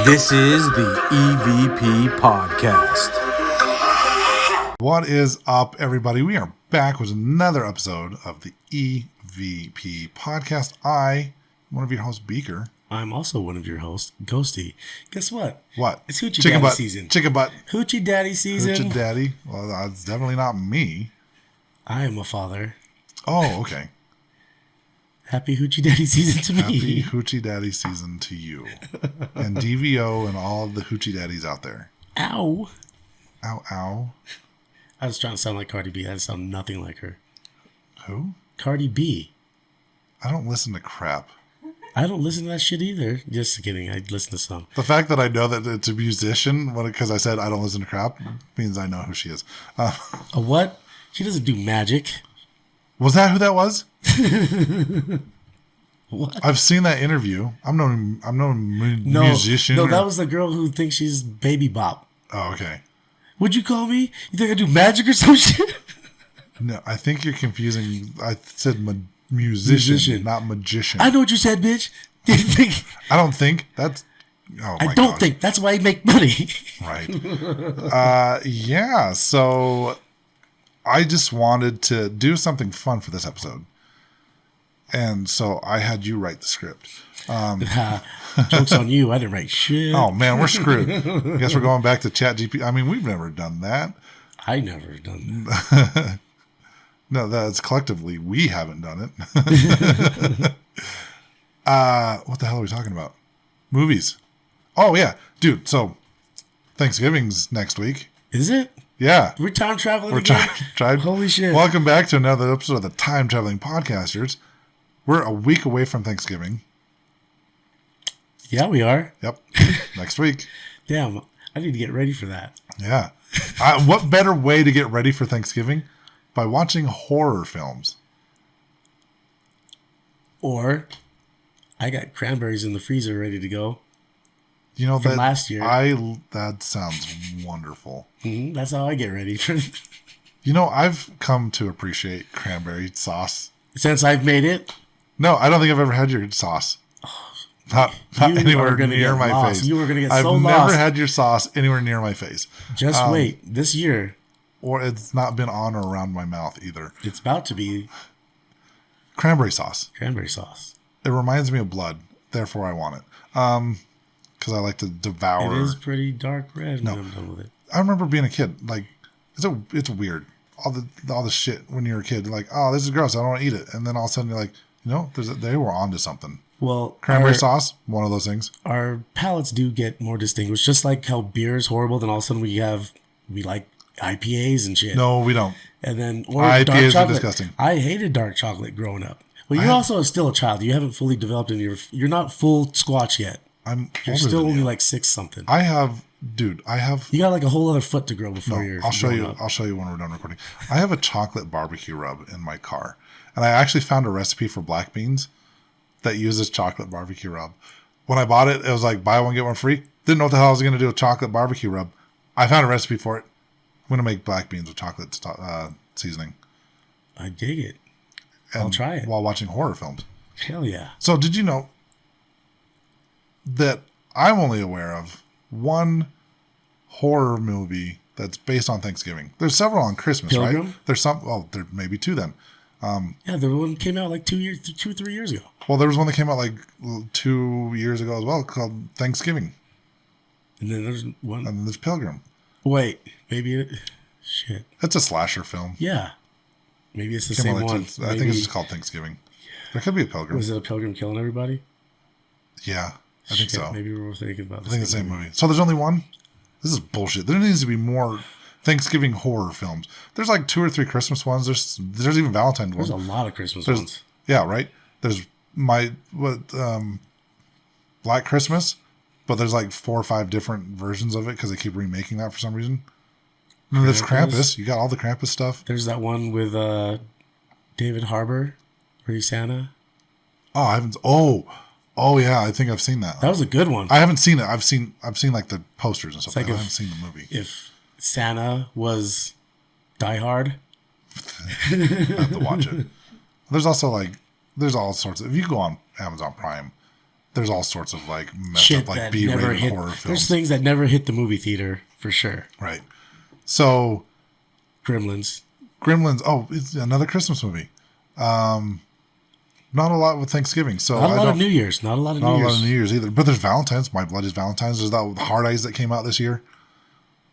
This is the EVP Podcast. What is up, everybody? We are back with another episode of the EVP Podcast. I am one of your hosts, Beaker. I'm also one of your hosts, Ghosty. Guess what? What? It's Hoochie Chicken Daddy butt season. Chicken butt. Hoochie Daddy season. Hoochie Daddy. Well, that's definitely not me. I am a father. Oh, okay. Happy Hoochie Daddy season to Happy me. Hoochie Daddy season to you. And DVO and all of the Hoochie Daddies out there. Ow. Ow, ow. I was trying to sound like Cardi B. I sound nothing like her. Who? Cardi B. I don't listen to crap. I don't listen to that shit either. Just kidding. I listen to some. The fact that I know that it's a musician, because I said I don't listen to crap, means I know who she is. A what? She doesn't do magic. Was that who that was? What? I've seen that interview. I'm no musician. No, that was the girl who thinks she's Baby Bop. Oh, okay. What'd you call me? You think I do magic or some shit? No, I think you're confusing. I said musician, not magician. I know what you said, bitch. I don't think that's. Oh, I don't think that's why you make money. Right. Yeah. So I just wanted to do something fun for this episode. And so I had you write the script. Joke's on you. I didn't write shit. Oh, man, we're screwed. I guess we're going back to ChatGPT. I mean, we've never done that. I never done that. No, that's collectively. We haven't done it. What the hell are we talking about? Movies. Oh, yeah. Dude, so Thanksgiving's next week. Is it? Yeah. We're time traveling again? Holy shit. Welcome back to another episode of the Time Traveling Podcasters. We're a week away from Thanksgiving. Yeah, we are. Yep. Next week. Damn. I need to get ready for that. Yeah. What better way to get ready for Thanksgiving? By watching horror films. Or I got cranberries in the freezer ready to go. You know, from that last year. That sounds wonderful. Mm-hmm. That's how I get ready for. You know, I've come to appreciate cranberry sauce. Since I've made it. No, I don't think I've ever had your sauce. Not anywhere near my face. You were going to get I've so lost. I've never had your sauce anywhere near my face. Just wait. This year. Or it's not been on or around my mouth either. It's about to be. Cranberry sauce. Cranberry sauce. It reminds me of blood. Therefore, I want it. Because I like to devour. It is pretty dark red No. when I'm done with it. I remember being a kid. Like, it's weird. All the shit when you're a kid. You're like, oh, this is gross. I don't want to eat it. And then all of a sudden you're like, you know, they were onto something. Well, Cranberry sauce, one of those things. Our palates do get more distinguished. Just like how beer is horrible, then all of a sudden we like IPAs and shit. No, we don't. And then IPAs dark are chocolate. disgusting. I hated dark chocolate growing up. Well, you're also still a child. You haven't fully developed you're not full squatch yet. You're still only like 6 something. I have. You got like a whole other foot to grow before you're. I'll show you. I'll show you when we're done recording. I have a chocolate barbecue rub in my car, and I actually found a recipe for black beans that uses chocolate barbecue rub. When I bought it, it was like buy one get one free. Didn't know what the hell I was going to do with chocolate barbecue rub. I found a recipe for it. I'm going to make black beans with chocolate seasoning. I dig it. And I'll try it while watching horror films. Hell yeah! So did you know that I'm only aware of one horror movie that's based on Thanksgiving? There's several on Christmas, Pilgrim? right? There's some. Well, there may be 2 then. Yeah, the one came out like 2 or 3 years ago. Well, there was one that came out like 2 years ago as well called Thanksgiving. And then there's one. And then there's Pilgrim. Wait, maybe shit. It's a slasher film. Yeah, maybe it's the Came same out like one. I think it's just called Thanksgiving. There could be a Pilgrim. Was it a pilgrim killing everybody? Yeah, I think so. Maybe we're thinking about. I think it's the same movie. So there's only one. This is bullshit. There needs to be more Thanksgiving horror films. There's like 2 or 3 Christmas ones. There's even Valentine's ones. There's a lot of Christmas ones. Yeah, right. There's Black Christmas, but there's like 4 or 5 different versions of it because they keep remaking that for some reason. And there's Krampus. You got all the Krampus stuff. There's that one with David Harbour, where he's Santa. Oh, I haven't. Oh yeah, I think I've seen that. That was a good one. I haven't seen it. I've seen like the posters and stuff. Like I haven't seen the movie. If Santa was Die Hard, I have to watch it. There's also there's all sorts of. If you go on Amazon Prime, there's all sorts of like messed Shit up like that B-rated never hit. horror films. There's things that never hit the movie theater for sure. Right. So Gremlins. Oh, it's another Christmas movie. Not a lot with Thanksgiving. So Not a lot of New Year's. Not a lot of New Year's either. But there's Valentine's. My Bloody Valentine's. There's that with Hard Eyes that came out this year.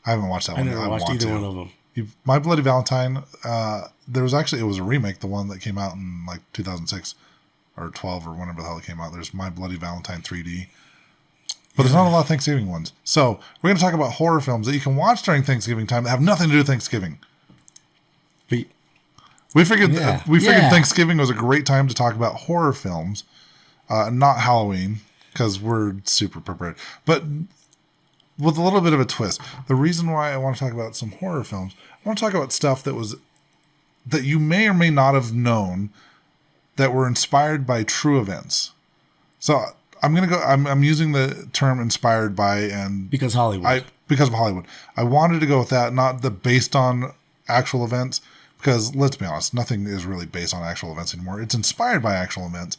I haven't watched that one. I never watched either one of them. My Bloody Valentine. It was a remake. The one that came out in like 2006 or 12 or whenever the hell it came out. There's My Bloody Valentine 3D. But there's not a lot of Thanksgiving ones. So we're going to talk about horror films that you can watch during Thanksgiving time that have nothing to do with Thanksgiving. We figured Thanksgiving was a great time to talk about horror films, not Halloween, because we're super prepared. But with a little bit of a twist. The reason why I want to talk about some horror films, I want to talk about stuff that you may or may not have known that were inspired by true events. So I'm using the term inspired by because Hollywood. Because of Hollywood. I wanted to go with that, not the based on actual events. Because let's be honest, nothing is really based on actual events anymore. It's inspired by actual events.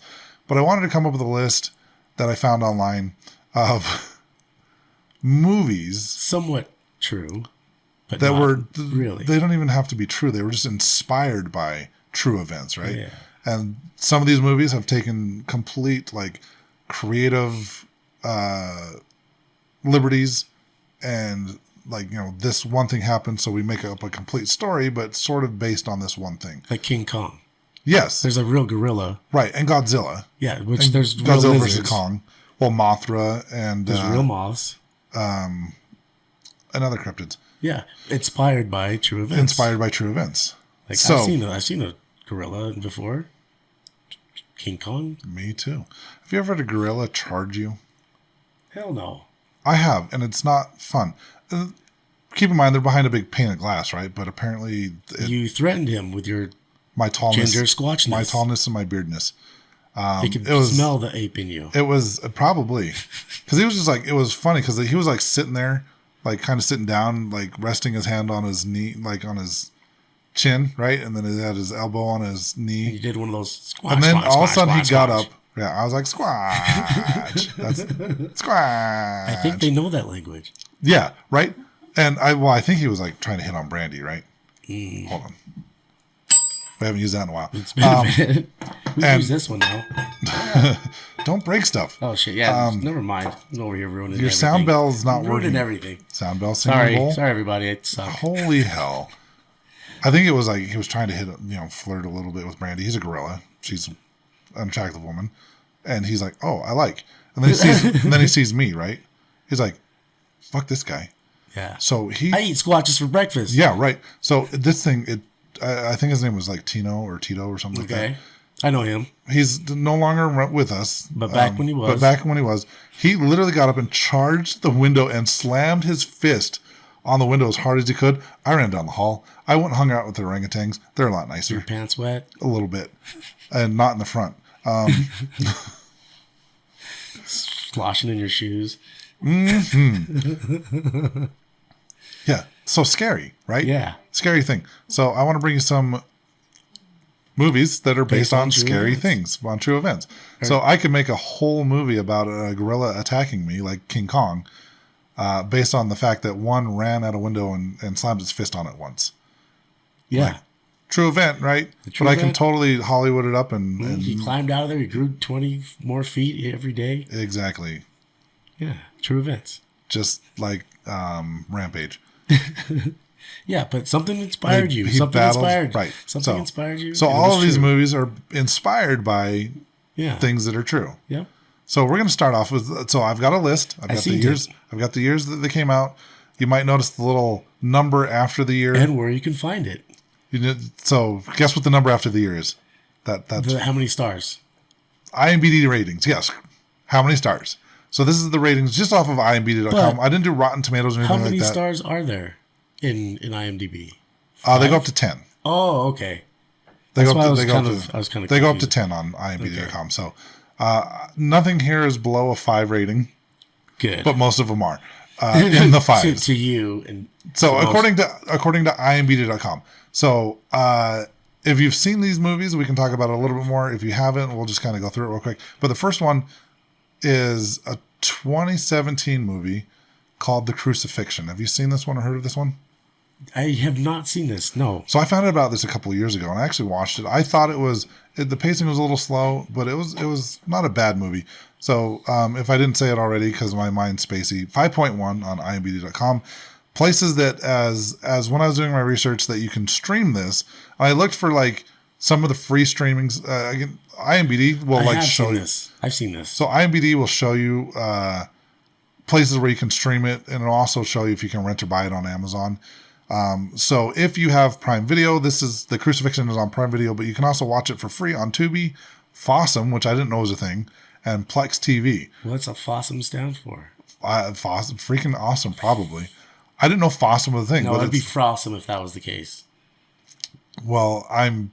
But I wanted to come up with a list that I found online of movies. Somewhat true. But that were really. They don't even have to be true. They were just inspired by true events, right? Yeah. And some of these movies have taken complete like creative liberties and like, this one thing happened, so we make up a complete story, but sort of based on this one thing. Like King Kong. Yes. There's a real gorilla. Right, and Godzilla. Yeah, which there's real Godzilla lizards. versus Kong. Well, Mothra and... There's real moths. And other cryptids. Yeah, inspired by true events. Like, so, I've seen a gorilla before. King Kong. Me too. Have you ever had a gorilla charge you? Hell no. I have, and it's not fun. Keep in mind, they're behind a big pane of glass, right? But apparently... you threatened him with my tallness, ginger squatchness. My tallness and my beardness. He could smell the ape in you. It was probably... Because he was just like... It was funny because he was like sitting there, like kind of sitting down, like resting his hand on his knee, like on his chin, right? And then he had his elbow on his knee. He did one of those squash, and then squash, all of a sudden squash, he got squash. up. Yeah, I was like, squash. That's squash. I think they know that language. Yeah, right? And I think he was like trying to hit on Brandy, right? Hold on. We haven't used that in a while. It's been a minute. We can use this one now. Don't break stuff. Oh, shit. Yeah, never mind. I'm over here ruining everything. Your sound bell's not working. Ruining everything. Sound bell singing bowl. Sorry, everybody. It sucked. Holy hell. I think it was like he was trying to flirt a little bit with Brandy. He's a gorilla. She's an attractive woman. And he's like, oh, I like. And then he sees me, right? He's like, fuck this guy. Yeah. So I eat squatches for breakfast. Yeah, right. So this thing, I think his name was like Tino or Tito or something like that. Okay. I know him. He's no longer with us. But back when he was. He literally got up and charged the window and slammed his fist on the window as hard as he could. I ran down the hall. I went and hung out with the orangutans. They're a lot nicer. Your pants wet? A little bit. And not in the front. Sloshing in your shoes. Mm-hmm. Yeah. So scary, right? Yeah. Scary thing. So I want to bring you some movies that are based on scary things, on true events. So I could make a whole movie about a gorilla attacking me, like King Kong, based on the fact that one ran out a window and slammed his fist on it once. Yeah. Like, true event, right? But I can totally Hollywood it up and he climbed out of there. He grew 20 more feet every day. Exactly. Yeah. True events. Just like Rampage. Yeah, but something inspired you. Something inspired you. So all of these movies are inspired by things that are true. Yeah. So we're going to start off with. So I've got a list. I've got the years. I've got the years that they came out. You might notice the little number after the year and where you can find it. So guess what the number after the year is? That's how many stars? IMDb ratings. Yes. How many stars? So this is the ratings just off of IMDb.com. I didn't do Rotten Tomatoes or anything like that. How many stars are there in IMDb? They go up to 10. Oh, okay. They go up to 10 on IMDb.com. Okay. So nothing here is below a 5 rating. Good. But most of them are in the 5s. to you. And so according to IMDb.com. So if you've seen these movies, we can talk about it a little bit more. If you haven't, we'll just kind of go through it real quick. But the first one is a 2017 movie called The Crucifixion. Have you seen this one or heard of this one? I have not seen this. No. So I found out about this a couple of years ago, and I actually watched it. I thought the pacing was a little slow, but it was not a bad movie. So if I didn't say it already, because my mind's spacey, 5.1 on IMDb.com places that as when I was doing my research that you can stream this. I looked for like some of the free streamings. Again, IMDb will show you this. I've seen this. So IMDb will show you places where you can stream it, and it'll also show you if you can rent or buy it on Amazon. So if you have Prime Video, The Crucifixion is on Prime Video, but you can also watch it for free on Tubi, Fossum, which I didn't know was a thing, and Plex TV. What's a Fossum stand for? Fossum, freaking awesome, probably. I didn't know Fossum was a thing. No, it'd be Frossom if that was the case. Well, I'm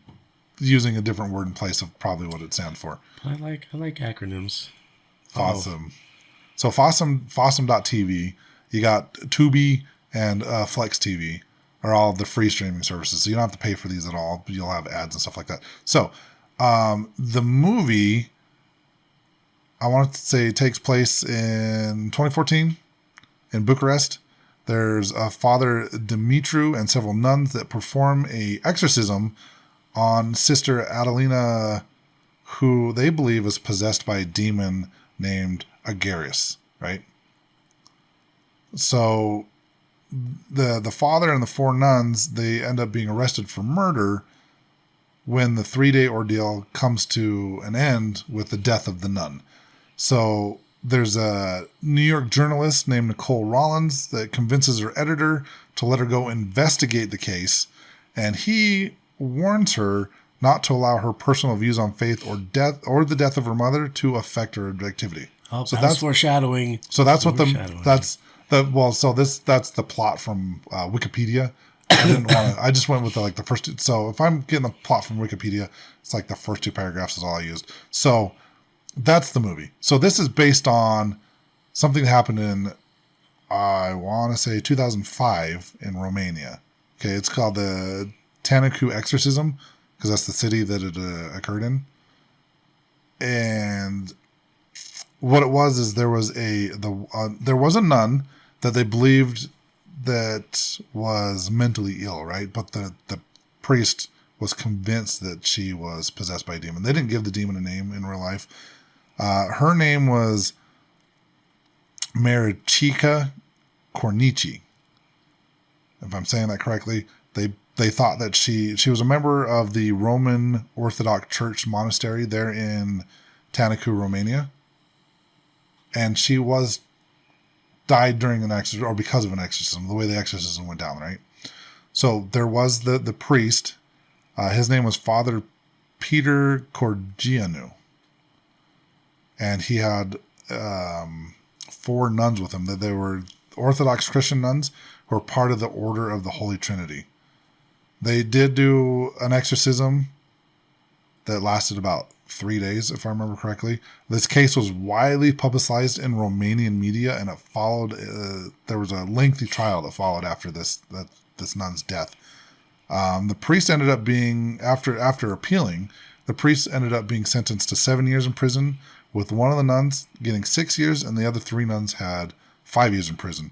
using a different word in place of probably what it stands for. I like acronyms. Fossum. Oh. So Fossum.tv, you got Tubi and Flex TV are all the free streaming services. So you don't have to pay for these at all. You'll have ads and stuff like that. So the movie, I want to say, takes place in 2014 in Bucharest. There's a Father Dimitru and several nuns that perform a exorcism on Sister Adelina, who they believe is possessed by a demon named Agarus, right? So the father and the four nuns, they end up being arrested for murder when the 3-day ordeal comes to an end with the death of the nun. So there's a New York journalist named Nicole Rollins that convinces her editor to let her go investigate the case, and he warns her not to allow her personal views on faith or death or the death of her mother to affect her activity. Oh, so that's foreshadowing. So that's what that's the plot from Wikipedia. I just went with the first two. So if I'm getting the plot from Wikipedia, it's like the first two paragraphs is all I used. So that's the movie. So this is based on something that happened in, I want to say 2005 in Romania. Okay. It's called the Tanacu Exorcism, because that's the city that it occurred in. And what it was is there was a nun that they believed that was mentally ill, right? But the priest was convinced that she was possessed by a demon. They didn't give the demon a name in real life. Her name was Marichica Cornici. If I'm saying that correctly, they thought that she was a member of the Roman Orthodox Church monastery there in Tanacu, Romania. And she died during an exorcism, or because of an exorcism, the way the exorcism went down, right? So there was the priest. His name was Father Peter Corgianu. And he had 4 nuns with him. That they were Orthodox Christian nuns who were part of the Order of the Holy Trinity. They did do an exorcism that lasted about 3 days, if I remember correctly. This case was widely publicized in Romanian media, and it followed. There was a lengthy trial that followed after this nun's death. The priest ended up being after appealing. The priest ended up being sentenced to 7 years in prison, with one of the nuns getting 6 years, and the other 3 nuns had 5 years in prison.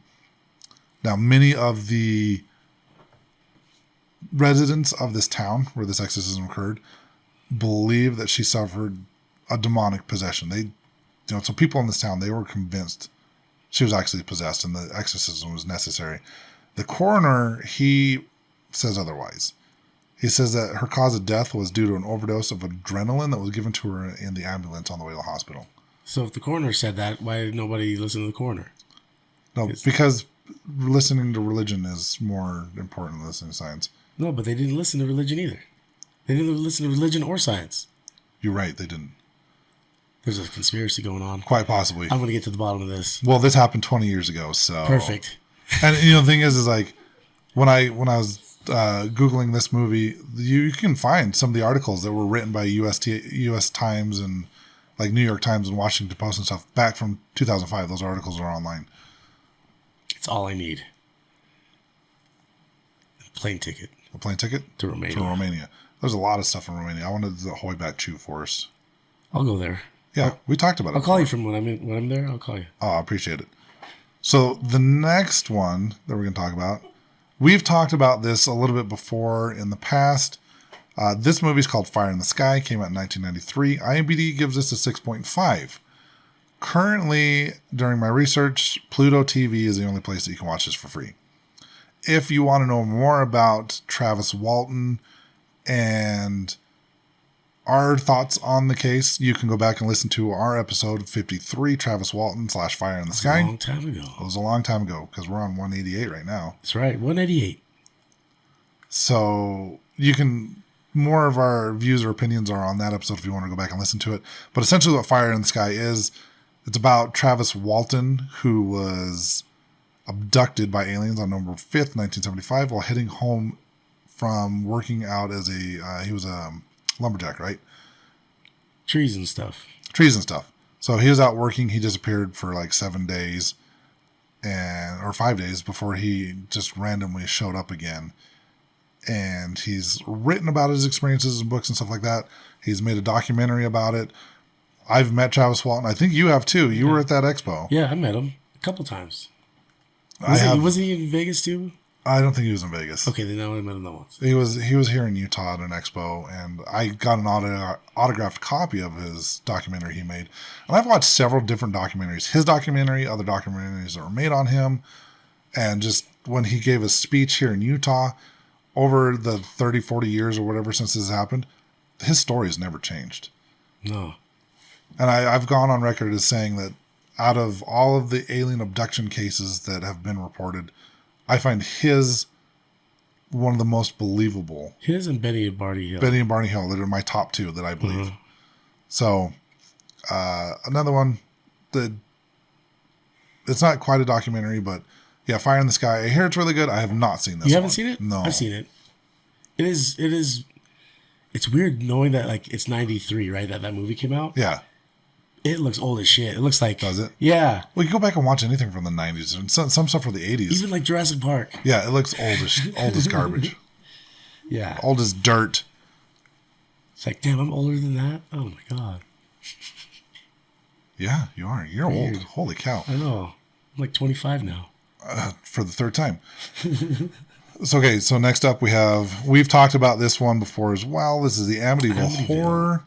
Now, many of the residents of this town where this exorcism occurred believe that she suffered a demonic possession. So people in this town, they were convinced she was actually possessed and the exorcism was necessary. The coroner, he says otherwise. He says that her cause of death was due to an overdose of adrenaline that was given to her in the ambulance on the way to the hospital. So if the coroner said that, why did nobody listen to the coroner? No, because listening to religion is more important than listening to science. No, but they didn't listen to religion either. They didn't listen to religion or science. You're right, they didn't. There's a conspiracy going on. Quite possibly. I'm going to get to the bottom of this. Well, this happened 20 years ago, so... Perfect. And the thing is like, when I was Googling this movie, you can find some of the articles that were written by U.S. Times and like New York Times and Washington Post and stuff back from 2005. Those articles are online. It's all I need. A plane ticket. A plane ticket? To Romania. To Romania. There's a lot of stuff in Romania. I wanted the Hoiback Chew Forest. I'll go there. Yeah, we talked about it. I'll call you from when I'm there. I'll call you. Oh, I appreciate it. So the next one that we're going to talk about, we've talked about this a little bit before in the past. This movie is called Fire in the Sky, came out in 1993. IMDb gives this a 6.5. Currently, during my research, Pluto TV is the only place that you can watch this for free. If you want to know more about Travis Walton and our thoughts on the case, you can go back and listen to our episode 53, Travis Walton / Fire in the Sky. A long time ago. It was a long time ago because we're on 188 right now. That's right, 188. So you can, more of our views or opinions are on that episode if you want to go back and listen to it. But essentially what Fire in the Sky is, it's about Travis Walton, who was abducted by aliens on November 5th, 1975, while heading home from working out as he was a lumberjack, right? Trees and stuff. So he was out working. He disappeared for like 7 days or 5 days before he just randomly showed up again. And he's written about his experiences in books and stuff like that. He's made a documentary about it. I've met Travis Walton. I think you have too. You were at that expo. Yeah, I met him a couple times. Was he in Vegas too? I don't think he was in Vegas. Okay, then I would have met him that once. He was here in Utah at an expo, and I got an autographed copy of his documentary he made. And I've watched several different documentaries. His documentary, other documentaries that were made on him, and just when he gave a speech here in Utah over the 30, 40 years or whatever since this happened, his story has never changed. No. And I've gone on record as saying that out of all of the alien abduction cases that have been reported, I find his one of the most believable. His and Betty and Barney Hill. Betty and Barney Hill, that are my top two that I believe. Mm-hmm. So, another one that it's not quite a documentary, but yeah, Fire in the Sky. I hear it's really good. I have not seen this. You haven't seen it? No. I've seen it. It is. It's weird knowing that like it's 93, right? That movie came out. Yeah. It looks old as shit. It looks like... Does it? Yeah. Well, you go back and watch anything from the 90s and some stuff from the 80s. Even like Jurassic Park. Yeah, it looks old as garbage. Yeah. Old as dirt. It's like, damn, I'm older than that? Oh my God. Yeah, you are. You're weird. Old. Holy cow. I know. I'm like 25 now. For the third time. So next up we've talked about this one before as well. This is the Amityville Horror.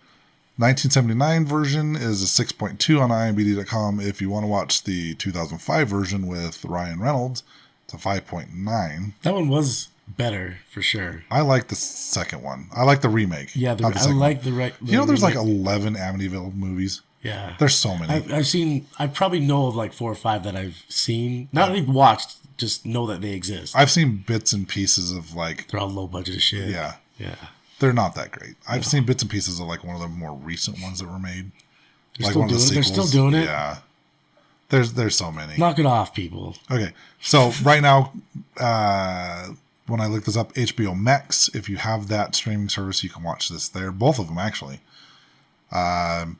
1979 version is a 6.2 on IMDb.com. If you want to watch the 2005 version with Ryan Reynolds, it's a 5.9. That one was better for sure. I like the second one. I like the remake. Yeah, I like the right. You know, there's like 11 Amityville movies. Yeah, there's so many. I probably know of like 4 or 5 that I've seen. Not even watched, just know that they exist. I've seen bits and pieces of like. They're all low budget as shit. Yeah. Yeah. They're not that great. I've seen bits and pieces of like one of the more recent ones that were made. They're still doing it. Yeah. There's so many. Knock it off, people. Okay. So right now, when I look this up, HBO Max, if you have that streaming service, you can watch this there. Both of them, actually. Want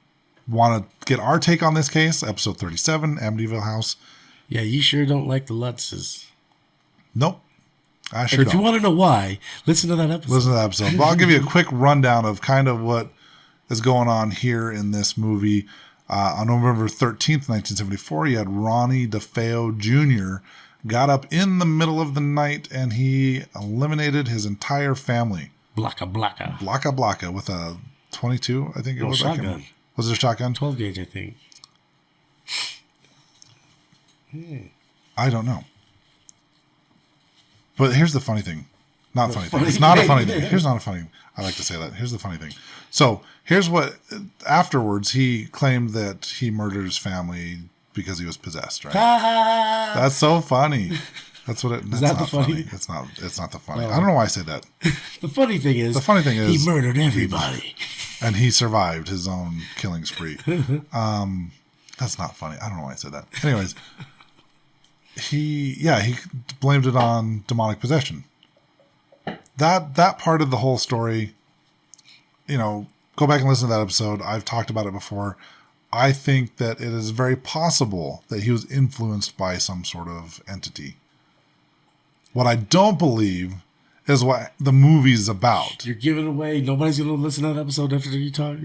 to get our take on this case? Episode 37, Amityville House. Yeah, you sure don't like the Lutzes. Nope. I sure don't. If you want to know why, listen to that episode. But I'll give you a quick rundown of kind of what is going on here in this movie. On November 13th, 1974, you had Ronnie DeFeo Jr. got up in the middle of the night and he eliminated his entire family. Blaka with a 22, I think it was. Shotgun. Was it a shotgun? 12 gauge, I think. I don't know. But here's the funny thing. It's not a funny thing. Here's not a funny thing. I like to say that. Here's the funny thing. So here's what, afterwards, he claimed that he murdered his family because he was possessed, right? That's so funny. That's what it is. Is that the funny? It's not the funny. I don't know why I said that. The funny thing is he murdered everybody. And he survived his own killing spree. That's not funny. I don't know why I said that. Anyways, he blamed it on demonic possession. That part of the whole story, go back and listen to that episode. I've talked about it before. I think that it is very possible that he was influenced by some sort of entity. What I don't believe is what the movie's about. You're giving away. Nobody's going to listen to that episode after you talk.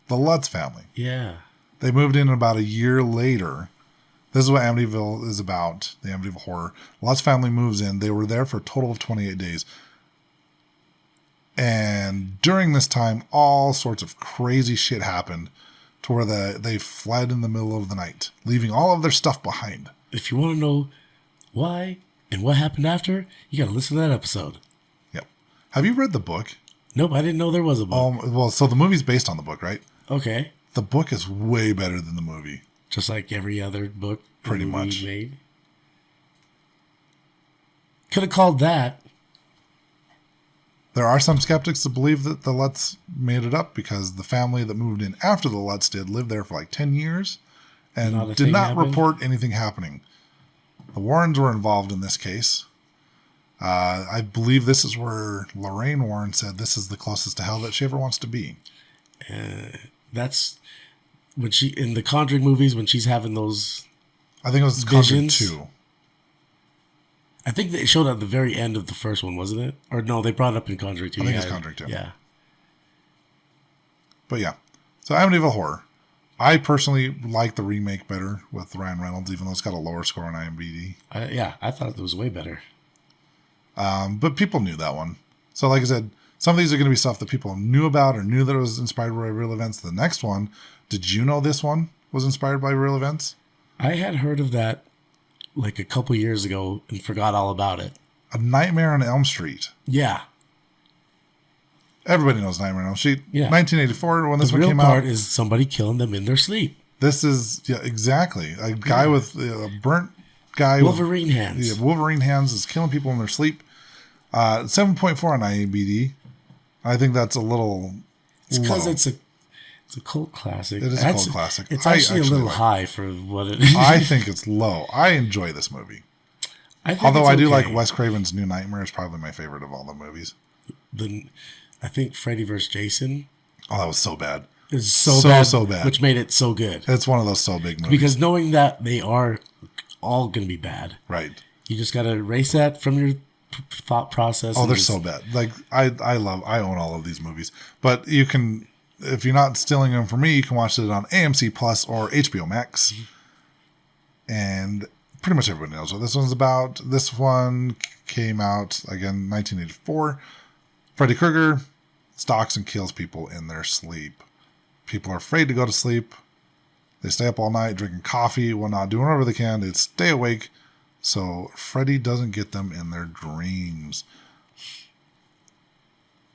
The Lutz family. Yeah. They moved in about a year later. This is what Amityville is about, the Amityville Horror. Lutz family moves in. They were there for a total of 28 days. And during this time, all sorts of crazy shit happened to where they fled in the middle of the night, leaving all of their stuff behind. If you want to know why and what happened after, you got to listen to that episode. Yep. Have you read the book? Nope, I didn't know there was a book. Well, so the movie's based on the book, right? Okay. The book is way better than the movie. Just like every other book Pretty much. made. Could have called that. There are some skeptics that believe that the Lutz made it up because the family that moved in after the Lutz did lived there for like 10 years and did not report anything happening. The Warrens were involved in this case. I believe this is where Lorraine Warren said this is the closest to hell that she ever wants to be. That's when she, in the Conjuring movies, when she's having those I think it was Conjuring 2. I think they showed at the very end of the first one, wasn't it? Or no, they brought it up in Conjuring 2. I think it's Conjuring 2. Yeah. But yeah. So Amityville Horror. I personally like the remake better with Ryan Reynolds, even though it's got a lower score on IMDb. I thought it was way better. But people knew that one. So like I said, some of these are going to be stuff that people knew about or knew that it was inspired by real events. The next one, did you know this one was inspired by real events? I had heard of that like a couple years ago and forgot all about it. A Nightmare on Elm Street. Yeah. Everybody knows Nightmare on Elm Street. Yeah. 1984, when this one came out. The real part is somebody killing them in their sleep. This is, yeah, exactly. A guy with a burnt guy. Wolverine hands. Yeah, Wolverine hands is killing people in their sleep. 7.4 on IMDb. I think that's a little It's because it's a cult classic. It is a cult classic. It's actually a little high for what it is. I think it's low. I enjoy this movie. Although I do like Wes Craven's New Nightmare is probably my favorite of all the movies. I think Freddy vs. Jason. Oh, that was so bad. It's so bad. Which made it so good. It's one of those so big movies. Because knowing that they are all going to be bad. Right. You just got to erase that from your thought process. Oh, they're so bad. Like, I own all of these movies. But you can, if you're not stealing them from me, you can watch it on AMC Plus or HBO Max. And pretty much everybody knows what this one's about. This one came out, again, 1984. Freddy Krueger stalks and kills people in their sleep. People are afraid to go to sleep. They stay up all night drinking coffee, whatnot, doing whatever they can to stay awake so Freddy doesn't get them in their dreams.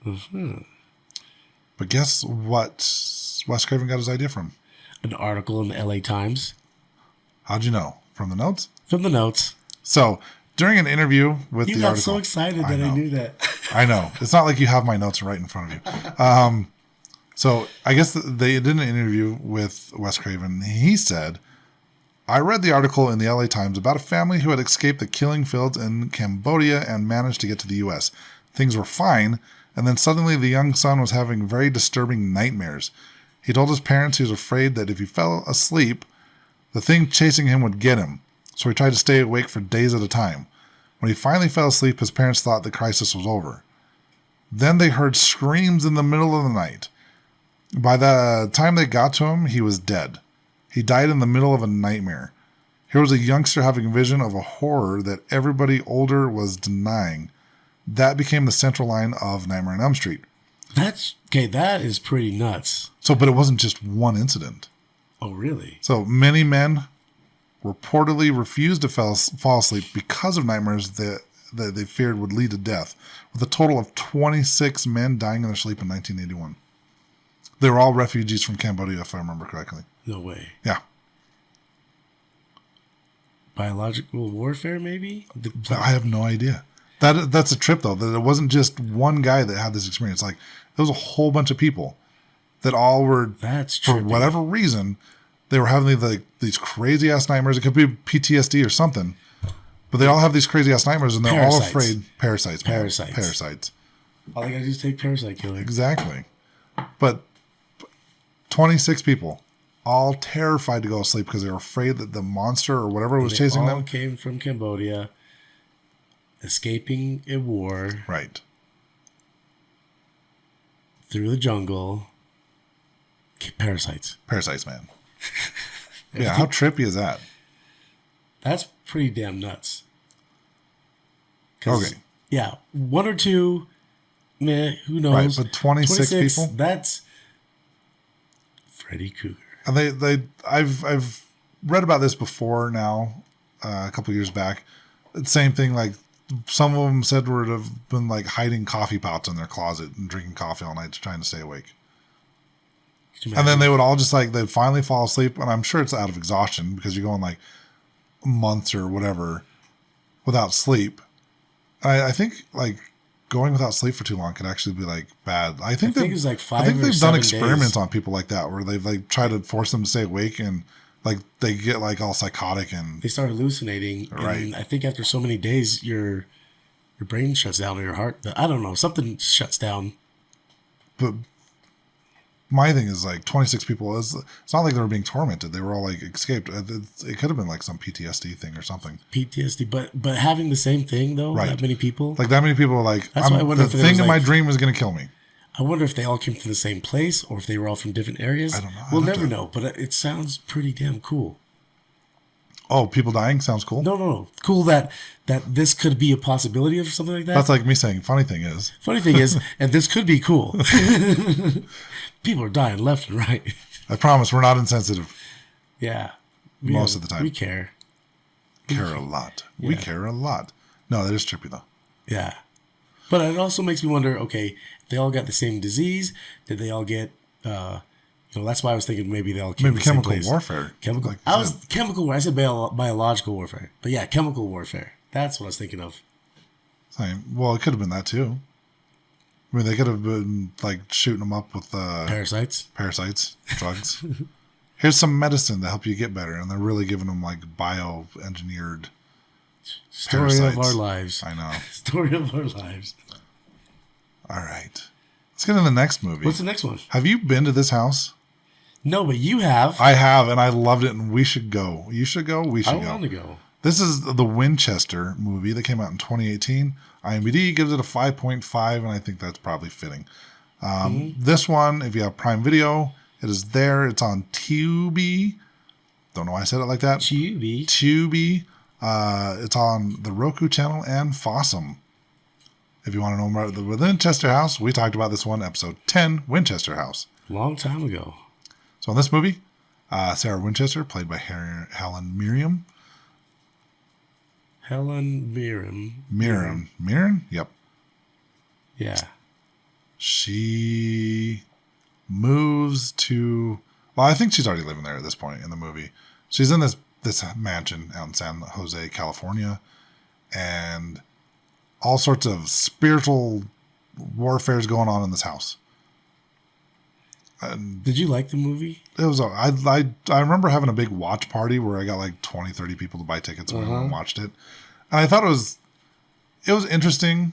Mm-hmm. But guess what Wes Craven got his idea from? An article in the LA Times. How'd you know? From the notes? From the notes. So, during an interview with the article... You got so excited that I knew that. I know. It's not like you have my notes right in front of you. So, I guess they did an interview with Wes Craven. He said, I read the article in the LA Times about a family who had escaped the killing fields in Cambodia and managed to get to the U.S. Things were fine, and then suddenly the young son was having very disturbing nightmares. He told his parents he was afraid that if he fell asleep, the thing chasing him would get him. So he tried to stay awake for days at a time. When he finally fell asleep, his parents thought the crisis was over. Then they heard screams in the middle of the night. By the time they got to him, he was dead. He died in the middle of a nightmare. Here was a youngster having a vision of a horror that everybody older was denying. That became the central line of Nightmare on Elm Street. That is pretty nuts. So, but it wasn't just one incident. Oh, really? So many men reportedly refused to fall asleep because of nightmares that they feared would lead to death, with a total of 26 men dying in their sleep in 1981. They were all refugees from Cambodia, if I remember correctly. No way. Yeah. Biological warfare, maybe? I have no idea. That's a trip, though, that it wasn't just one guy that had this experience. Like, there was a whole bunch of people that all were, for whatever reason, they were having these crazy-ass nightmares. It could be PTSD or something. But they all have these crazy-ass nightmares, and they're all afraid. Parasites. All they got to do is take parasite killer. Exactly. But 26 people, all terrified to go to sleep because they were afraid that the monster or whatever was chasing them. All came from Cambodia, escaping a war. Right. Through the jungle. Parasites. Parasites, man. Yeah, how trippy is that? That's pretty damn nuts. Okay. Yeah, 1 or 2, meh, who knows? Right, but 26 people? That's Freddy Krueger. And I've read about this before now, a couple years back. Same thing, like some of them said would have been like hiding coffee pots in their closet and drinking coffee all night trying to stay awake. And then they would all just like, they'd finally fall asleep. And I'm sure it's out of exhaustion because you're going like months or whatever without sleep. I think like going without sleep for too long could actually be like bad. I think it's like 5 I think or they've 7 done experiments days. on people like that where they've like tried to force them to stay awake and like they get like all psychotic and they start hallucinating. Right. And I think after so many days, your brain shuts down or your heart. I don't know. Something shuts down. But my thing is like 26 people. It's not like they were being tormented. They were all like escaped. It could have been like some PTSD thing or something. PTSD, but having the same thing though, Right. that many people. Like that many people are like, That's why I wonder the if there thing was, in my like- dream is going to kill me. I wonder if they all came from the same place or if they were all from different areas. I don't know. We'll never know, but it sounds pretty damn cool. Oh, people dying sounds cool. No. Cool that this could be a possibility of something like that. That's like me saying, funny thing is. Funny thing is, and this could be cool. People are dying left and right. I promise we're not insensitive. Yeah. Most of the time. We care. Care a lot. We Yeah. care a lot. No, that is trippy though. Yeah. But it also makes me wonder, okay, if they all got the same disease, did they all get, that's why I was thinking maybe they all came Maybe from the same chemical place. warfare. Chemical. Like I you was said. chemical. I said biological warfare, but yeah, chemical warfare. That's what I was thinking of. Same. Well, it could have been that too. I mean, they could have been like shooting them up with Parasites. drugs. Here's some medicine to help you get better, and they're really giving them like bioengineered Story of parasites. our lives. I know. Story of our lives. All right, let's get into the next movie. What's the next one? Have you been to this house? No, but you have. I have, and I loved it, and we should go. You should go. We should I go. want to go. This is the Winchester movie that came out in 2018. IMDb gives it a 5.5, and I think that's probably fitting. This one, if you have Prime Video, it is there. It's on Tubi. Don't know why I said it like that. Tubi. Tubi. It's on the Roku channel and Fossum. If you want to know more about the Winchester House, we talked about this one, episode 10, Winchester House. Long time ago. So in this movie, Sarah Winchester, played by Helen Mirren. Helen Mirren. Mirren? Yep. Yeah. She moves to... Well, I think she's already living there at this point in the movie. She's in this mansion out in San Jose, California. And all sorts of spiritual warfare is going on in this house. And Did you like the movie? it was... I remember having a big watch party where I got like 20, 30 people to buy tickets and and watched it. And I thought it was interesting.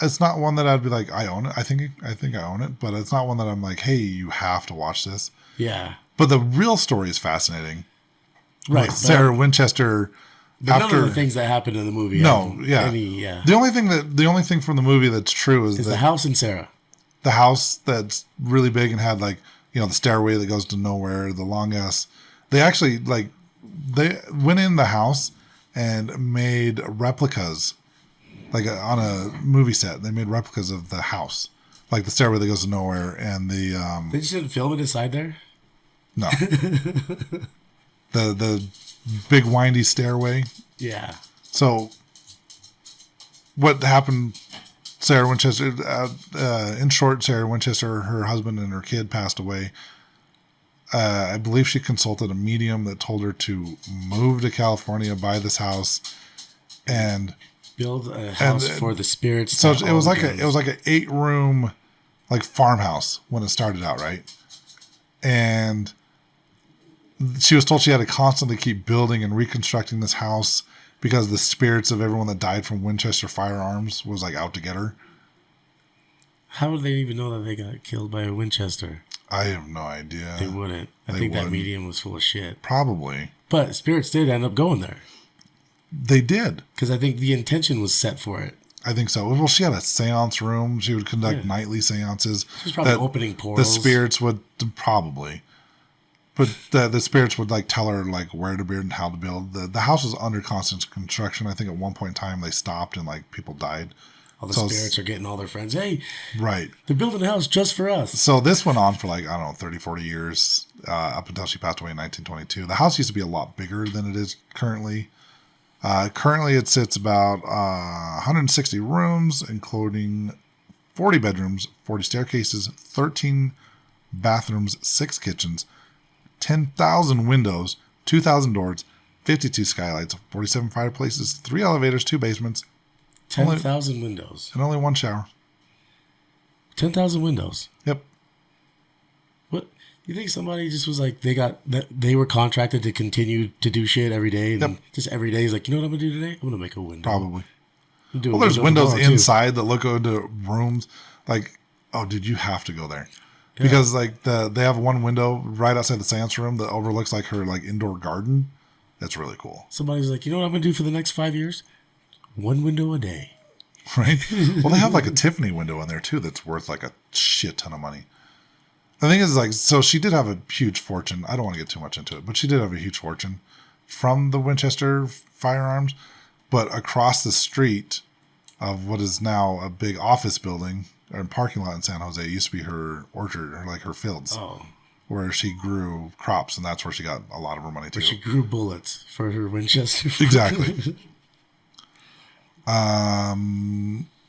It's not one that I'd be like, I own it. I think I own it, but it's not one that I'm like, hey, you have to watch this. Yeah. But the real story is fascinating. Right. With Sarah Winchester. But none of the things that happened in the movie. No, yeah. The only thing from the movie that's true is Is that the house and Sarah. the house that's really big and had like, the stairway that goes to nowhere, the long ass. They actually they went in the house and made replicas, like on a movie set. They made replicas of the house, like the stairway that goes to nowhere and the They just didn't film it inside there? no, the big windy stairway. Yeah. So what happened? Sarah Winchester, in short, Sarah Winchester, her husband and her kid passed away. I believe she consulted a medium that told her to move to California, buy this house, and Build a house for the spirits. so it was like an 8-room like farmhouse when it started out, right? And she was told she had to constantly keep building and reconstructing this house because the spirits of everyone that died from Winchester firearms was like out to get her. How would they even know that they got killed by a Winchester? I have no idea. They wouldn't. I They think that wouldn't. medium was full of shit. Probably. But spirits did end up going there They did. because I think the intention was set for it. I think so. Well, she had a seance room. She would conduct nightly seances. She's probably opening portals. The spirits would probably, but the spirits would like tell her like where to build and how to build. The house was under constant construction. I think at one point in time they stopped and like people died. All the spirits are getting all their friends. Hey, right. They're building a house just for us. So this went on for like, I don't know, 30, 40 years, up until she passed away in 1922. The house used to be a lot bigger than it is currently. Currently it sits about 160 rooms, including 40 bedrooms, 40 staircases, 13 bathrooms, 6 kitchens, 10,000 windows, 2,000 doors, 52 skylights, 47 fireplaces, 3 elevators, 2 basements, 10,000 windows. and only 1 shower. 10,000 windows. Yep. What? You think somebody just was like, they were contracted to continue to do shit every day, and just every day is like, you know what I'm gonna do today? I'm gonna make a window. Probably. Well, there's windows inside that look into rooms. Like, oh, dude, you have to go there. Yeah. Because like they have one window right outside the seance room that overlooks like her like indoor garden. That's really cool. Somebody's like, you know what I'm gonna do for the next 5 years? 1 window a day. Right? Well, they have like a Tiffany window in there too that's worth like a shit ton of money. The thing is, like, so she did have a huge fortune. I don't want to get too much into it, but she did have a huge fortune from the Winchester firearms. But across the street of what is now a big office building or parking lot in San Jose used to be her orchard, or like her fields, where she grew crops, and that's where she got a lot of her money too. Where she grew bullets for her Winchester. Exactly.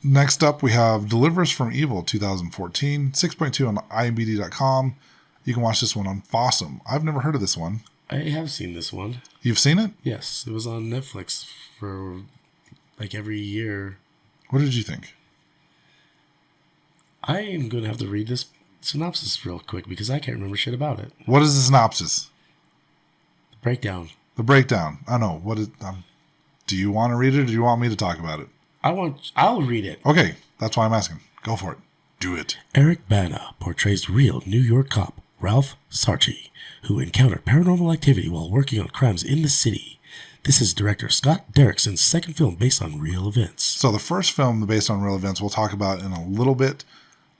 Next up, we have Deliver Us from Evil 2014, 6.2 on IMDb.com. You can watch this one on Fossum. I've never heard of this one. I have seen this one. You've seen it? Yes. It was on Netflix for like every year. What did you think? I am going to have to read this synopsis real quick because I can't remember shit about it. What is the synopsis? The breakdown. The breakdown. I know. What is... do you want to read it, or do you want me to talk about it? I'll read it. Okay, that's why I'm asking. Go for it. Do it. Eric Bana portrays real New York cop Ralph Sarchi, who encountered paranormal activity while working on crimes in the city. This is director Scott Derrickson's second film based on real events. So the first film based on real events we'll talk about in a little bit.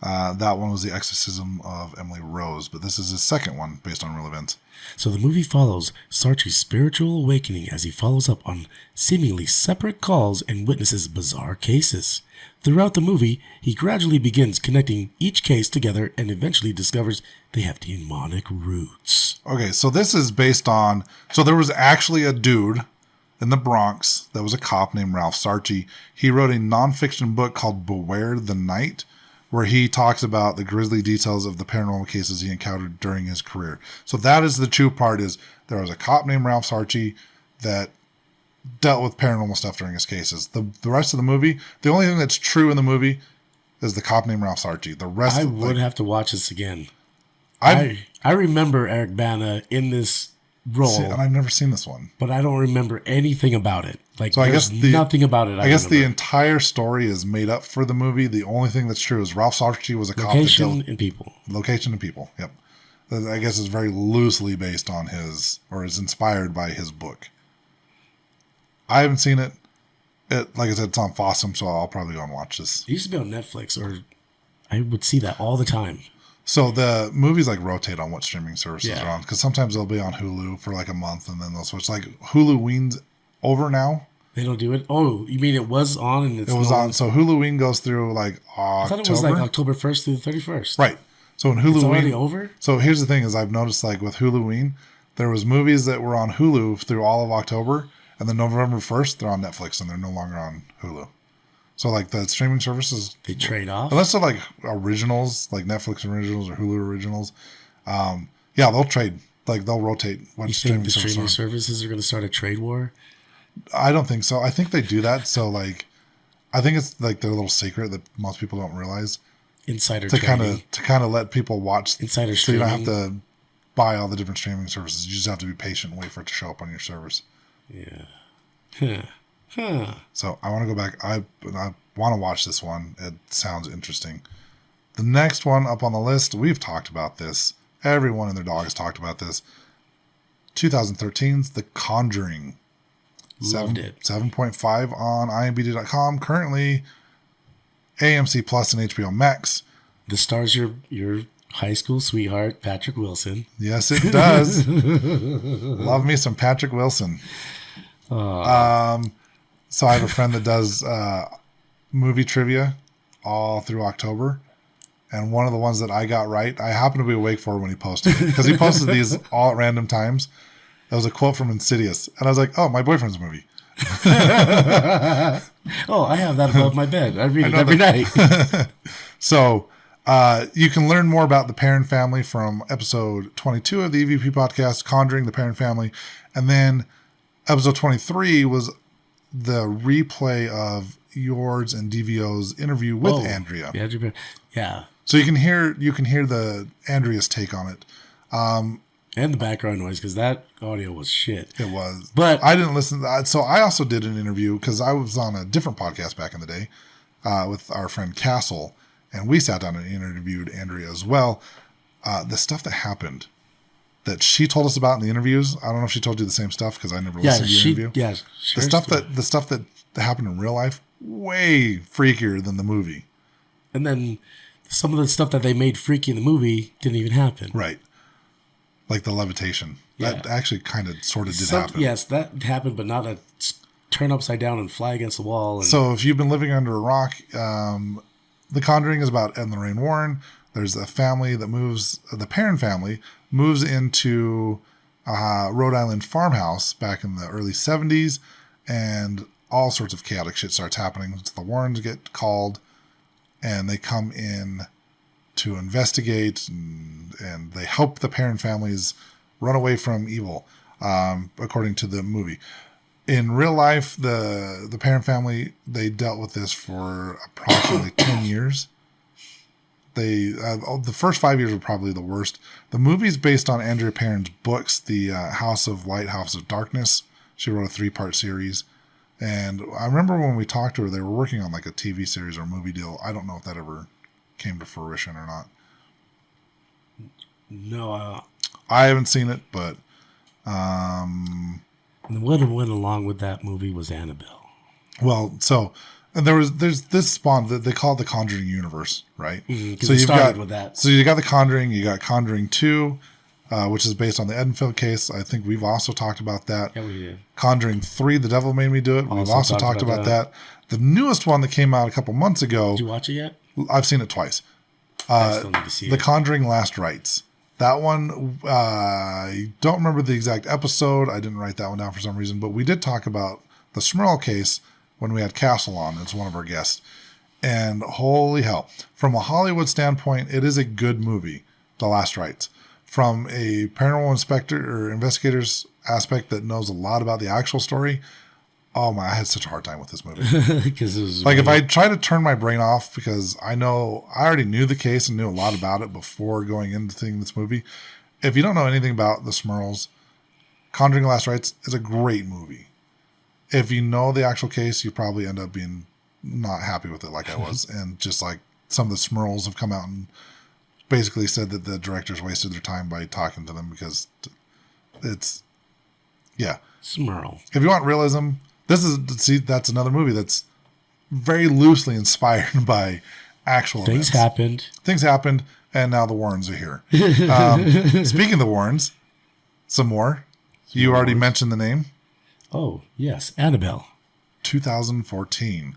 That one was The Exorcism of Emily Rose, but this is his second one based on real events. So the movie follows Sarchi's spiritual awakening as he follows up on seemingly separate calls and witnesses bizarre cases. Throughout the movie, he gradually begins connecting each case together and eventually discovers they have demonic roots. Okay, so this is based on... So there was actually a dude in the Bronx that was a cop named Ralph Sarchi. He wrote a nonfiction book called Beware the Night, where he talks about the grisly details of the paranormal cases he encountered during his career. So that is the true part, is there was a cop named Ralph Sarchi that dealt with paranormal stuff during his cases. The rest of the movie, the only thing that's true in the movie is the cop named Ralph Sarchi. The rest I would have to watch this again. I remember Eric Bana in this role. See, and I've never seen this one. But I don't remember anything about it. Like, so I guess nothing about it. I guess the entire story is made up for the movie. The only thing that's true is Ralph Sarchi was a cop. Location and people. Location and people, yep. I guess it's very loosely based on his, or is inspired by his book. I haven't seen it. Like I said, it's on Fossum, so I'll probably go and watch this. It used to be on Netflix, or I would see that all the time. So the movies like rotate on what streaming services are on, because sometimes they'll be on Hulu for like a month and then they'll switch. Like Huluween's over now. They don't do it? Oh, you mean it was on and it's it was on. So Huluween goes through like October. I thought it was like October 1st through the 31st. Right. So in Huluween, it's already over? So here's the thing is I've noticed like with Huluween, there was movies that were on Hulu through all of October, and then November 1st, they're on Netflix and they're no longer on Hulu. So like the streaming services, they trade off? Unless they're like originals, like Netflix originals or Hulu originals. Yeah, they'll trade. Like they'll rotate what streaming services. You think the streaming services are going to start a trade war? I don't think so. I think they do that. So like, I think it's like their little secret that most people don't realize. Insider to trading. kind of let people watch. Insider so streaming. You don't have to buy all the different streaming services. You just have to be patient and wait for it to show up on your servers. Yeah. So I want to go back. I want to watch this one. It sounds interesting. The next one up on the list, we've talked about this. Everyone and their dog has talked about this. 2013's The Conjuring. Loved it. 7.5 on IMDb.com. Currently AMC Plus and HBO Max. This stars your high school sweetheart, Patrick Wilson. Yes, it does. Love me some Patrick Wilson. So I have a friend that does movie trivia all through October. And one of the ones that I got right, I happened to be awake for when he posted it. Because he posted these all at random times. That was a quote from Insidious. And I was like, oh, my boyfriend's movie. Oh, I have that above my bed. I read it every night. So you can learn more about the Perrin family from episode 22 of the EVP podcast, Conjuring the Perrin family. And then episode 23 was the replay of yours and DVO's interview with Andrea. Yeah. So you can hear the Andrea's take on it. And the background noise, because that audio was shit. It was. But I didn't listen to that. So I also did an interview because I was on a different podcast back in the day with our friend Castle. And we sat down and interviewed Andrea as well. The stuff that happened that she told us about in the interviews, I don't know if she told you the same stuff because I never listened to the interview. Yeah, the stuff that happened in real life, way freakier than the movie. And then some of the stuff that they made freaky in the movie didn't even happen. Right. Like the levitation. Yeah. That actually kind of sort of did happen. Yes, that happened, but not a turn upside down and fly against the wall. And... So if you've been living under a rock, The Conjuring is about Ed and Lorraine Warren. There's a family that moves, the Perrin family moves into a Rhode Island farmhouse back in the early 70s, and all sorts of chaotic shit starts happening. So the Warrens get called, and they come in to investigate, and they help the Perrin families run away from evil, according to the movie. In real life, the Perrin family, they dealt with this for approximately 10 years. The first 5 years were probably the worst. The movie's based on Andrea Perrin's books, The House of Light, House of Darkness. She wrote a 3-part series. And I remember when we talked to her, they were working on like a TV series or a movie deal. I don't know if that ever came to fruition or not. No. I haven't seen it, but... And what went along with that movie was Annabelle. Well, so there's this spawn that they call it the Conjuring universe, right? So you started with that. So you got the Conjuring, you got Conjuring 2, which is based on the Edenfield case. I think we've also talked about that. Yeah, we did. Conjuring 3, The Devil Made Me Do It. We've also talked about that. The newest one that came out a couple months ago. Did you watch it yet? I've seen it twice. I still need to see The it. Conjuring Last Rites. That one, I don't remember the exact episode. I didn't write that one down for some reason, but we did talk about the Smurl case when we had Castle on as one of our guests. And holy hell, from a Hollywood standpoint, it is a good movie, The Last Rites. From a paranormal inspector or investigator's aspect that knows a lot about the actual story, oh my, I had such a hard time with this movie. Because it was like if I try to turn my brain off because I already knew the case and knew a lot about it before going into seeing this movie. If you don't know anything about the Smurls, Conjuring Last Rites is a great movie. If you know the actual case, you probably end up being not happy with it like I was. And just like some of the Smurls have come out and basically said that the directors wasted their time by talking to them because it's, yeah. Smurl. If you want realism, that's another movie that's very loosely inspired by actual Things events. Things happened, and now the Warrens are here. Speaking of the Warrens, some more. You already mentioned the name. Oh, yes. Annabelle. 2014.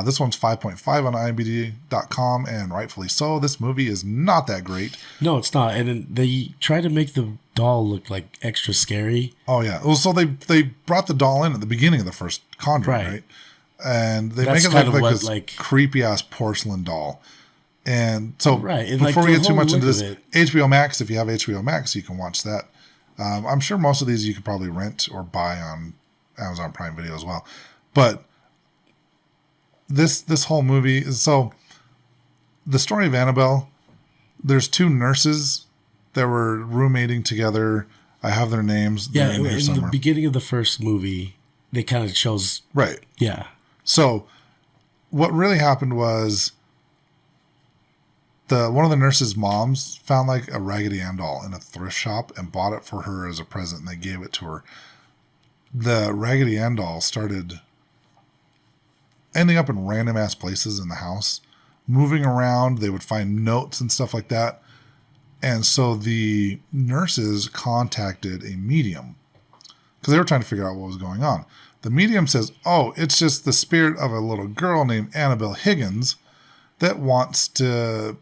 This one's 5.5 on IMDb.com, and rightfully so. This movie is not that great. No, it's not. And then they try to make the doll look like extra scary. Oh, yeah. Well, so they brought the doll in at the beginning of the first Conjuring, right? And they make it look like this creepy-ass porcelain doll. And so before we get too much into this, HBO Max, if you have HBO Max, you can watch that. I'm sure most of these you could probably rent or buy on Amazon Prime Video as well. But this whole movie is so the story of Annabelle, there's 2 nurses that were roommating together. I have their names. Yeah, in the beginning of the first movie, they kind of shows. Right. Yeah. So what really happened was one of the nurses' moms found like a Raggedy Ann doll in a thrift shop and bought it for her as a present, and they gave it to her. The Raggedy Ann doll started ending up in random ass places in the house, moving around. They would find notes and stuff like that. And so the nurses contacted a medium because they were trying to figure out what was going on. The medium says, oh, it's just the spirit of a little girl named Annabelle Higgins that wants to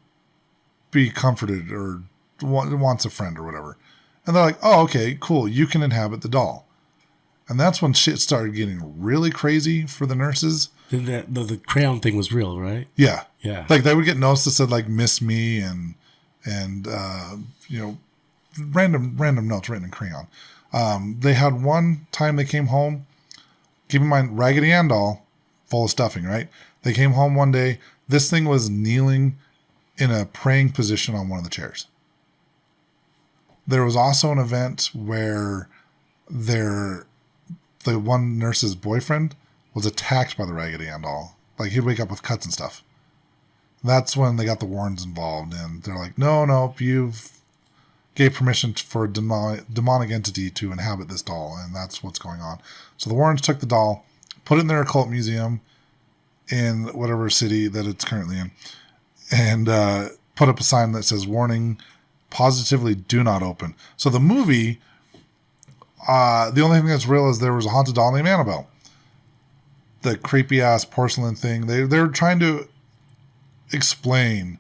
be comforted or wants a friend or whatever. And they're like, oh, okay, cool. You can inhabit the doll. And that's when shit started getting really crazy for the nurses. Then the crayon thing was real, right? Yeah. Yeah. Like they would get notes that said like, miss me and you know, random notes written in crayon. They had one time they came home, keep in mind, Raggedy Ann doll, full of stuffing, right? They came home one day. This thing was kneeling in a praying position on one of the chairs. There was also an event where the one nurse's boyfriend was attacked by the Raggedy Ann doll. Like he'd wake up with cuts and stuff. That's when they got the Warrens involved, and they're like, no, you've gave permission for a demonic entity to inhabit this doll, and that's what's going on. So the Warrens took the doll, put it in their occult museum in whatever city that it's currently in, and put up a sign that says, warning, positively do not open. So the movie, the only thing that's real is there was a haunted doll named Annabelle. The creepy-ass porcelain thing, they're trying to explain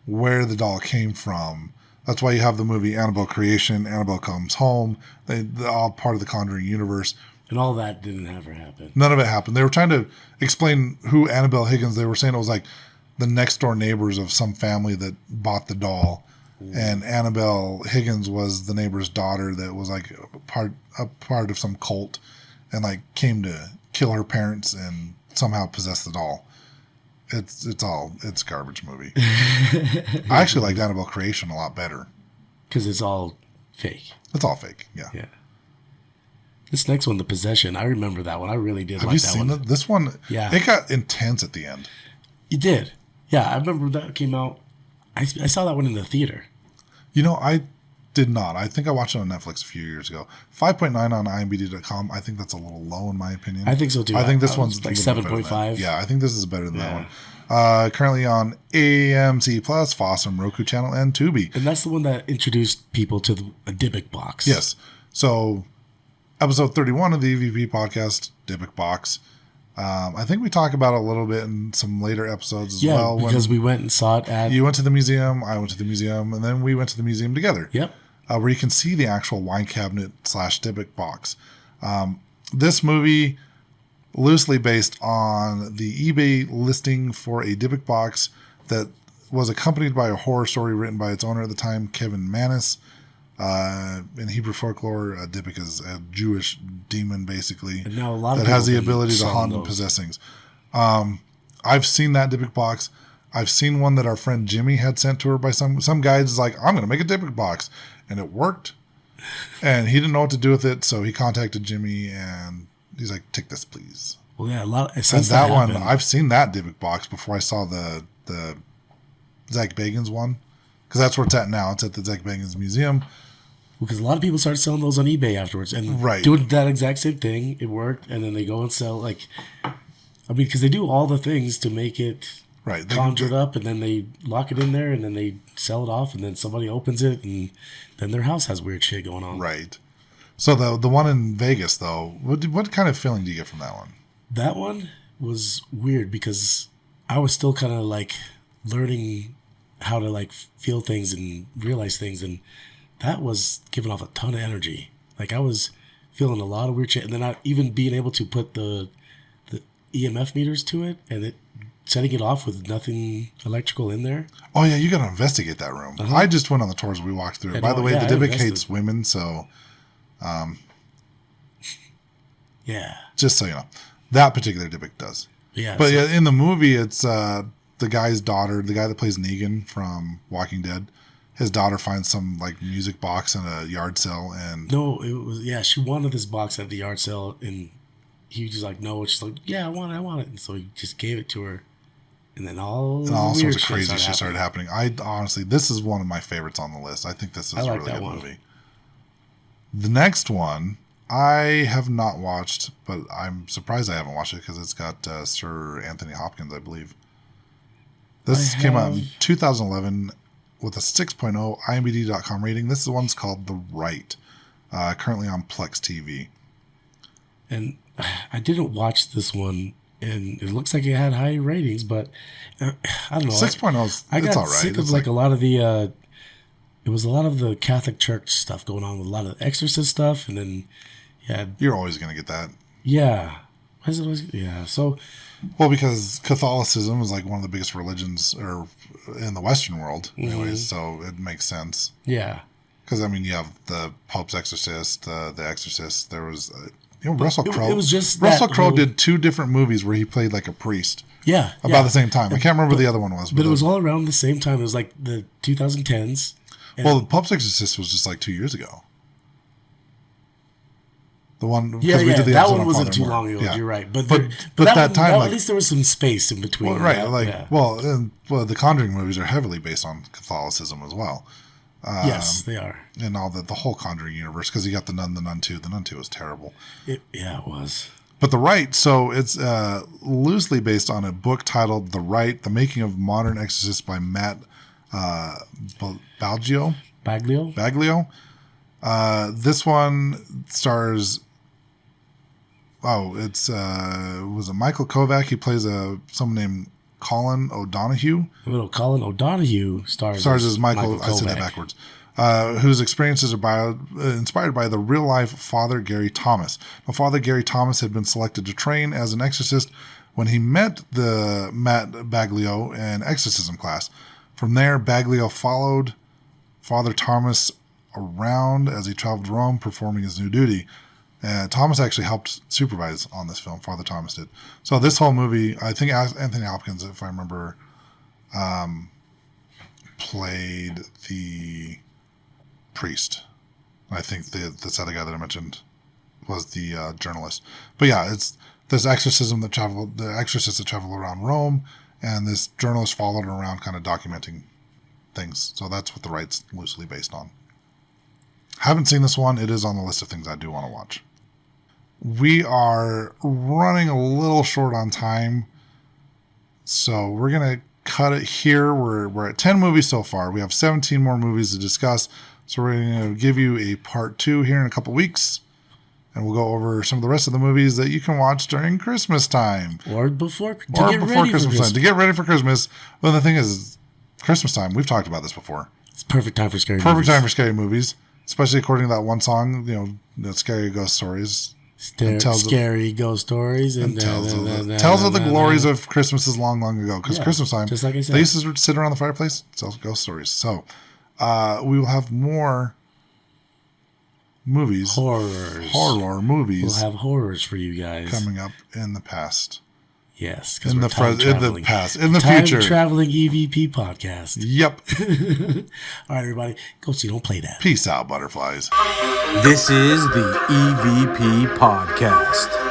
where the doll came from. That's why you have the movie Annabelle Creation, Annabelle Comes Home. They're all part of the Conjuring universe. And all that didn't ever happen. None of it happened. They were trying to explain who Annabelle Higgins, they were saying it was like the next door neighbors of some family that bought the doll. And Annabelle Higgins was the neighbor's daughter that was like a part of some cult and like came to kill her parents and somehow possess the doll. It's a garbage movie. I actually liked Annabelle Creation a lot better. Because it's all fake. It's all fake, yeah. Yeah. This next one, The Possession, I remember that one. I really did like that one. Have you seen this one? Yeah. It got intense at the end. You did? Yeah, I remember that came out. I saw that one in the theater. You know, I did not. I think I watched it on Netflix a few years ago. 5.9 on IMDb.com. I think that's a little low in my opinion. I think so too. I think this one's like 7.5. Yeah, I think this is better than that one. Currently on AMC Plus, Fossum, Roku Channel, and Tubi. And that's the one that introduced people to a Dybbuk box. Yes. So, episode 31 of the EVP podcast, Dybbuk box. I think we talk about it a little bit in some later episodes as well. Yeah, because we went and saw it at... You went to the museum, I went to the museum, and then we went to the museum together. Yep. Where you can see the actual wine cabinet / Dybbuk box. This movie, loosely based on the eBay listing for a Dybbuk box that was accompanied by a horror story written by its owner at the time, Kevin Manis. In Hebrew folklore, Dybbuk is a Jewish demon, basically, and now a lot of that has the ability to haunt and possess things. I've seen that Dybbuk box. I've seen one that our friend Jimmy had sent to her by some guys. Like, I'm going to make a Dybbuk box, and it worked. And he didn't know what to do with it, so he contacted Jimmy, and he's like, "Take this, please." Well, yeah, a lot. And that one, I've seen that Dybbuk box before I saw the Zach Bagans one, because that's where it's at now. It's at the Zach Bagans Museum. Because a lot of people started selling those on eBay afterwards and right. doing that exact same thing. It worked, and then they go and sell because they do all the things to make it right conjured up, and then they lock it in there, and then they sell it off, and then somebody opens it, and then their house has weird shit going on. Right. So the one in Vegas though, what kind of feeling do you get from that one? That one was weird because I was still kind of like learning how to like feel things and realize things, and that was giving off a ton of energy. Like I was feeling a lot of weird shit, and then not even being able to put the EMF meters to it, and it setting it off with nothing electrical in there. Oh yeah, you got to investigate that room. Uh-huh. I just went on the tours. We walked through it. By the way, the Dybbuk hates women, so yeah. Just so you know, that particular Dybbuk does. Yeah, but yeah, in the movie, it's the guy's daughter, the guy that plays Negan from Walking Dead. His daughter finds some like music box in a yard sale, and no, it was she wanted this box at the yard sale, and he was just like, no. She's like, yeah, I want it, and so he just gave it to her, and then all sorts of crazy shit started happening. I honestly, this is one of my favorites on the list. I think this is a really good movie. The next one, I have not watched, but I'm surprised I haven't watched it because it's got Sir Anthony Hopkins, I believe. This came out in 2011 with a 6.0 IMDb.com rating. This one's called The Right, currently on Plex TV. And I didn't watch this one, and it looks like it had high ratings, but I don't know. 6.0, I got it's all right. sick of like a lot of the, it was a lot of the Catholic Church stuff going on with a lot of Exorcist stuff, and then You're always going to get that. Yeah. Why is it always, yeah, so... Well, because Catholicism is like one of the biggest religions in the Western world, anyways, so it makes sense. Yeah. Because, I mean, you have the Pope's Exorcist, the Exorcist. There was, Russell Crowe. It was just Russell Crowe did 2 different movies where he played like a priest. Yeah. About the same time. I can't remember what the other one was. But it was all around the same time. It was like the 2010s. Well, the Pope's Exorcist was just like 2 years ago. The one, yeah, we did the that episode one on wasn't Father too Moore. long ago. Yeah. You're right, but that time, like, at least there was some space in between. Well, right, that, the Conjuring movies are heavily based on Catholicism as well. Yes, they are, and all the whole Conjuring universe, because you got the Nun 2. The Nun 2 was terrible. It was. But The Right, so it's loosely based on a book titled The Right: The Making of Modern Exorcists by Matt Baglio. This one stars. Was it Michael Kovac? He plays someone named Colin O'Donoghue. Little Colin O'Donoghue stars as Michael I said that backwards. Whose experiences are inspired by the real-life Father Gary Thomas. Now, Father Gary Thomas had been selected to train as an exorcist when he met the Matt Baglio in exorcism class. From there, Baglio followed Father Thomas around as he traveled Rome performing his new duty. Thomas actually helped supervise on this film. Father Thomas did. So this whole movie, I think Anthony Hopkins, if I remember, played the priest. I think this other guy that I mentioned was the journalist. But yeah, it's this exorcists that travel around Rome, and this journalist followed around kind of documenting things. So that's what The Right's loosely based on. Haven't seen this one. It is on the list of things I do want to watch. We are running a little short on time, so we're going to cut it here. We're at 10 movies so far. We have 17 more movies to discuss, so we're going to give you a part 2 here in a couple weeks, and we'll go over some of the rest of the movies that you can watch during Christmas time. Or before Christmas time. To get ready for Christmas. Well, the thing is, Christmas time, we've talked about this before. It's perfect time for scary movies. Perfect time for scary movies, especially according to that one song, the Scary Ghost Stories. Scary ghost stories and tells of the glories of Christmases long, long ago. Because Christmas time, just like I said, they used to sit around the fireplace, tell ghost stories. So we will have more movies, horror movies. We'll have horrors for you guys coming up in the past. Yes, in the time future, traveling EVP podcast. Yep. All right, everybody, go see. Don't play that. Peace out, butterflies. This is the EVP Podcast.